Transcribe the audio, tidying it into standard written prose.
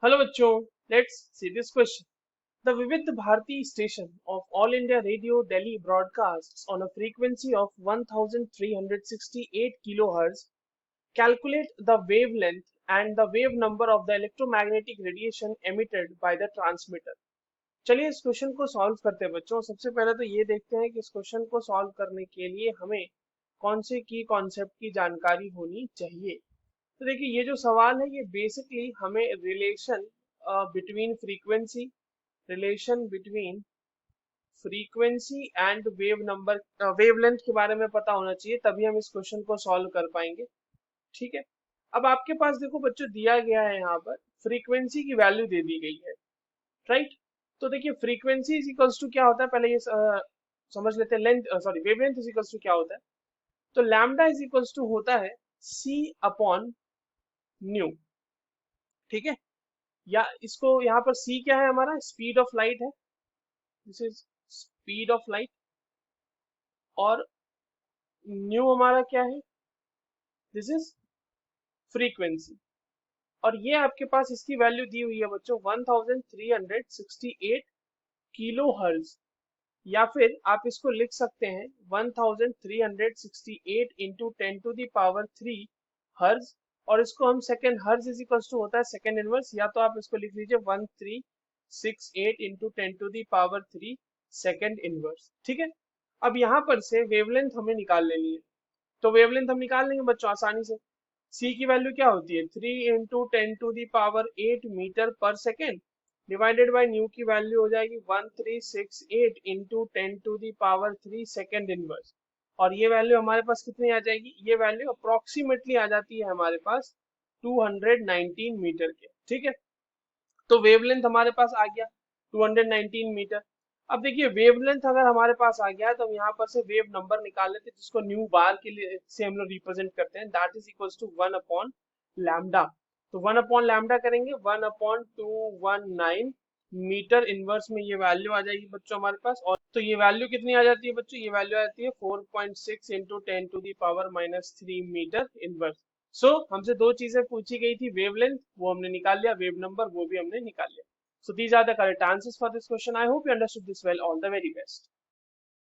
Hello बच्चों, let's see this question. The Vividh Bharati station of All India Radio Delhi broadcasts on a frequency of 1368 kilohertz. Calculate the wavelength and the wave number of the electromagnetic radiation emitted by the transmitter. चलिए इस question को solve करते हैं बच्चों. सबसे पहले तो ये देखते हैं कि इस क्वेश्चन को सॉल्व करने के लिए हमें कौन से की कॉन्सेप्ट की जानकारी होनी चाहिए. तो देखिए ये जो सवाल है ये बेसिकली हमें between frequency relation between frequency and wavelength के बारे में पता होना चाहिए, तभी हम इस क्वेश्चन को सॉल्व कर पाएंगे. ठीक है. अब आपके पास देखो बच्चों दिया गया है यहाँ पर फ्रीक्वेंसी की वैल्यू दे दी गई है. राइट. तो देखिए फ्रीक्वेंसी इज इक्वल्स टू क्या होता है, पहले ये समझ लेते हैं. वेवलेंथ इज इक्वल्स टू क्या होता है. तो लैम्डा इज इक्वल्स टू होता है सी अपॉन न्यू. ठीक है. या इसको यहाँ पर सी क्या है, हमारा स्पीड ऑफ लाइट है. This is speed of light. और न्यू हमारा क्या है, दिस इज फ्रीक्वेंसी. और ये आपके पास इसकी वैल्यू दी हुई है बच्चों 1368 किलो हर्ज. या फिर आप इसको लिख सकते हैं 1368 इंटू 10 टू द पावर 3 हर्ज. और इसको हम सेकेंड हर्ज इज इक्वल्स टू होता है सेकेंड इनवर्स. या तो आप इसको लिख लीजिए 1368 into 10 to the power 3 second inverse. ठीक है. अब यहाँ पर से वेवलेंथ हमें निकाल लेनी है. तो वेवलेंथ हम निकाल लेंगे बच्चों आसानी से. सी की वैल्यू क्या होती है 3 into 10 to the power 8 metre पर सेकेंड डिवाइडेड बाय न्यू की वैल्यू हो जाएगी 1368 into 10 to the power 3 second inverse. और ये वैल्यू हमारे पास कितनी आ जाएगी, ये वैल्यू अप्रोक्सीमेटली आ जाती है हमारे पास 219 मीटर के. ठीक है. तो वेवलेंथ हमारे पास आ गया 219 मीटर. अब देखिए वेवलेंथ अगर हमारे पास आ गया है तो हम यहाँ पर से वेव नंबर निकाल लेते हैं, जिसको न्यू बार के लिए से हम लोग रिप्रेजेंट करते हैं. That is equals to 1 upon lambda. तो 1 अपॉन लैम्डा करेंगे 1 अपॉन 219 मीटर इनवर्स में ये वैल्यू आ जाएगी बच्चों हमारे पास. और तो ये वैल्यू कितनी आ जाती है बच्चों, ये वैल्यू आ जाती है 4.6 into 10 to the power -3 metre inverse. So हमसे दो चीजें पूछी गई थी, वेवलेंथ वो हमने निकाल लिया, वेव नंबर वो भी हमने निकाल लिया. So these are the correct answers for this question. I hope you understood this well. All the very best.